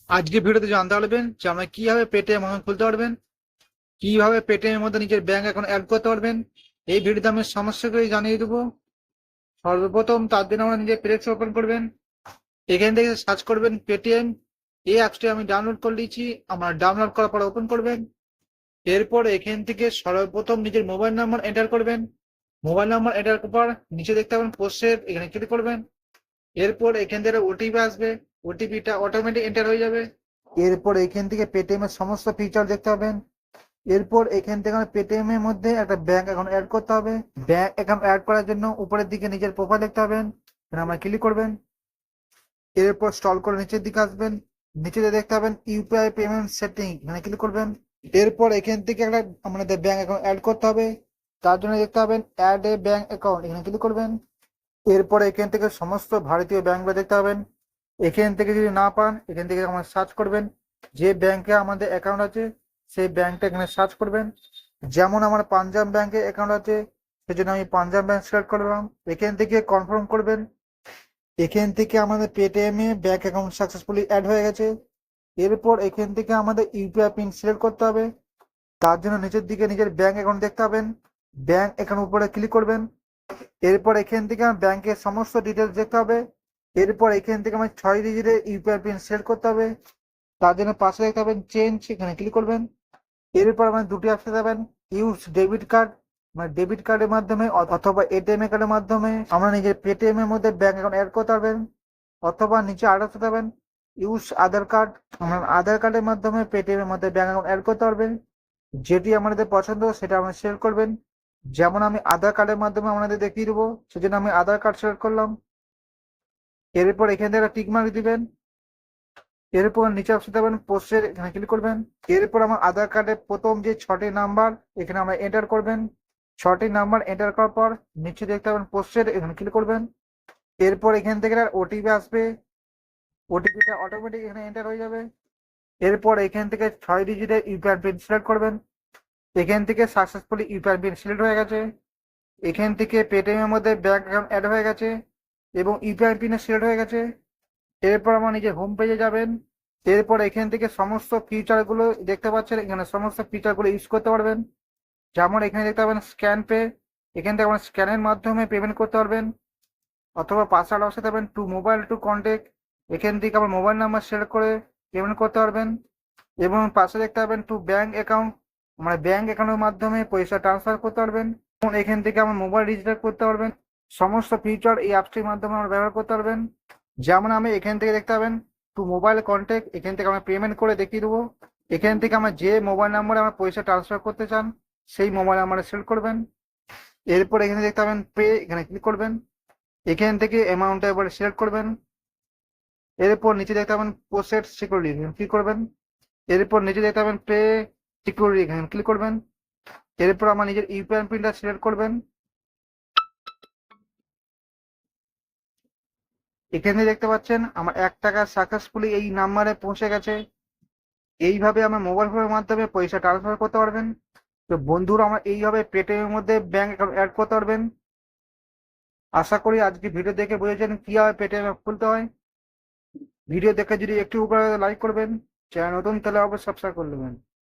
আজকে ভিডিওতে জানতে পারবেন যে আমরা কিভাবে পেটিএম অ্যাকাউন্ট খুলতে পারবেন, কিভাবে পেটিএম এর মধ্যে নিজের ব্যাংক অ্যাকাউন্ট অ্যাড করতে পারবেন। এই ভিডিওতে আমি সমস্ত কিছু জানিয়ে দেবো। সর্বপ্রথম তার জন্য আমরা নিজের প্লে স্টোর ওপেন করবেন। এখান থেকে সার্চ করবেন পেটিএম। এই অ্যাপসটি আমি ডাউনলোড করে নিয়েছি, আমরা ডাউনলোড করার পর ওপেন করবেন। এরপর এখান থেকে সর্বপ্রথম নিজের মোবাইল নাম্বার এন্টার করবেন। মোবাইল নাম্বার এন্টার করার পর নিচে দেখতে পাবেন পোস্টের, এখানে ক্লিক করবেন। এরপর এখান থেকে ওটিপি আসবে, ওটিপিটা অটোমেটিক এন্টার হয়ে যাবে। এরপর এখান থেকে পেটিএম এর সমস্ত ফিচার দেখতে পাবেন। এরপর এখান থেকে আমার পেটিএম এর মধ্যে একটা ব্যাংক অ্যাকাউন্ট অ্যাড করতে হবে। ব্যাংক অ্যাকাউন্ট অ্যাড করার জন্য উপরের দিকে নিজের প্রোফাইল দেখতে পাবেন, এখানে আমরা ক্লিক করবেন। এরপর স্ক্রল করে নিচের দিকে আসবেন, নিচে দেখতে পাবেন ইউপিআই পেমেন্ট সেটিং, এখানে ক্লিক করবেন। এরপর এখান থেকে একটা আমাদের ব্যাংক অ্যাকাউন্ট অ্যাড করতে হবে, তার জন্য দেখতে পাবেন অ্যাড এ ব্যাংক অ্যাকাউন্ট, এখানে ক্লিক করবেন। এরপর এখান থেকে সমস্ত ভারতীয় ব্যাংকগুলো দেখতে পাবেন। এখান থেকে যদি না পান, এখান থেকে আমরা সার্চ করবেন যে ব্যাংকে আমাদের অ্যাকাউন্ট আছে সেই ব্যাংকটা এখানে সার্চ করবেন। যেমন আমার পাঞ্জাব ব্যাংকে অ্যাকাউন্ট আছে, সেজন্য আমি পাঞ্জাব ব্যাংক সিলেক্ট করলাম। এখান থেকে কনফার্ম করবেন। এখান থেকে আমাদের পেটিএম এ ব্যাংক অ্যাকাউন্ট সাকসেসফুলি অ্যাড হয়ে গেছে। এরপর এখান থেকে আমাদের ইউপিআই পিন সিলেক্ট করতে হবে, তার জন্য নিচের দিকে নিজের ব্যাংক অ্যাকাউন্ট দেখতে পাবেন, ব্যাংক অ্যাকাউন্ট উপরে ক্লিক করবেন। এরপর এখান থেকে আমার ব্যাংকের সমস্ত ডিটেলস দেখতে হবে। এরপর এখান থেকে আমার 6 ডিজিটের ইউপিআই পিন সেট করতে হবে, তার জন্য পাশে দেখতে পাবেন চেঞ্জ, এখানে ক্লিক করবেন। এরপর আমার দুটি অপশন পাবেন, ইউজ ডেবিট কার্ড, মানে ডেবিট কার্ডের মাধ্যমে অথবা এটিএম কার্ডের মাধ্যমে আমরা নিজের পেটিএম এর মধ্যে ব্যাংক অ্যাকাউন্ট অ্যাড করতে পারবেন। অথবা নিচে আরো পাবেন ইউজ আধার কার্ড, আমরা আধার কার্ডের মাধ্যমে পেটিএম এর মধ্যে ব্যাংক অ্যাকাউন্ট অ্যাড করতে পারবেন। যেটি আমাদের পছন্দ সেটা আমরা সিলেক্ট করবেন। যেমন আমি আধার কার্ডের মাধ্যমে আপনাদের দেখিয়ে দেবো, সেজন্য আমি আধার কার্ড সিলেক্ট করলাম। এরপর এখান থেকে টিক মার্ক দিবেন। এরপর নিচে অপশন দেবেন পোস্টের, এখানে ক্লিক করবেন। এরপর আমার আধার কার্ডের প্রথম যে 6টি নাম্বার এখানে আমরা এন্টার করবেন। 6টি নাম্বার এন্টার করার পর নিচে দেখতে পাবেন পোস্টের, এখানে ক্লিক করবেন। এরপর এখান থেকে ওটিপি আসবে, ওটিপিটা অটোমেটিক এখানে এন্টার হয়ে যাবে। এরপর এখান থেকে 6 ডিজিটের ইউপিআই পিন সিলেক্ট করবেন। এখান থেকে সাকসেসফুলি ইউপিআই পিন সিলেক্ট হয়ে গেছে। এখান থেকে পেটিএম এর মধ্যে ব্যাংক অ্যাকাউন্ট অ্যাড হয়ে গেছে এবং ইউপিআই পিন সিলেক্ট হয়ে গেছে। এরপর আমার নিজের হোম পেজে যাবেন। এরপর এখান থেকে সমস্ত ফিচার গুলো দেখতে পাচ্ছেন, এখানে সমস্ত ফিচার গুলো ইউজ করতে পারবেন। যেমন এখানে দেখতে পাবেন স্ক্যান পে, এখান থেকে আপনার স্ক্যানের মাধ্যমে পেমেন্ট করতে পারবেন। অথবা পাসওয়ার্ড অপশন দেবেন টু মোবাইল টু কন্ট্যাক্ট, এখান থেকে আমার মোবাইল নাম্বার সিলেক্ট করে পেমেন্ট করতে পারবেন। এবং পাশে দেখতে পাবেন টু ব্যাংক অ্যাকাউন্ট, মানে ব্যাংক অ্যাকাউন্টের মাধ্যমে পয়সা ট্রান্সফার করতে পারবেন। এবং এখান থেকে আমার মোবাইল রিচার্জ করতে পারবেন। সমস্ত ফিচার এই অ্যাপসটির মাধ্যমে আমরা ব্যবহার করতে পারবেন। যেমন আমি এখান থেকে দেখতে পাবেন টু মোবাইল কন্ট্যাক্ট, এখান থেকে আমরা পেমেন্ট করে দেখিয়ে দেবো। এখান থেকে আমার যে মোবাইল নাম্বারে আমার পয়সা ট্রান্সফার করতে চান সেই মোবাইল নাম্বারে সিলেক্ট করবেন। এরপর এখানে দেখতে পাবেন পে, এখানে ক্লিক করবেন। এখান থেকে অ্যামাউন্টটা এবারে সিলেক্ট করবেন। এরপর নিচে দেখতে পাবেন পোস্টেড সিকিউরিটি, ক্লিক করবেন। এরপর নিচে দেখতে পাবেন পে সিকিউরিটি, এখানে ক্লিক করবেন। এরপর আমার নিজের ইউপিআই পিনটা সিলেক্ট করবেন। এখানে দেখতে পাচ্ছেন আমার 1 টাকা সাকসেসফুলি এই নাম্বারে পৌঁছে গেছে। এইভাবে আমার মোবাইল ফোনের মাধ্যমে পয়সা ট্রান্সফার করতে পারবেন। তো বন্ধুরা, আমার এইভাবে পেটিএম এর মধ্যে ব্যাংক অ্যাকাউন্ট অ্যাড করতে পারবেন। আশা করি আজকে ভিডিও দেখে বুঝেছেন কিভাবে পেটিএম অ্যাপ খুলতে হয়। ভিডিও দেখে যদি একটু উপকার লাইক করবেন, চ্যানেল নতুন তাহলে অবশ্যই সাবস্ক্রাইব করে নেবেন।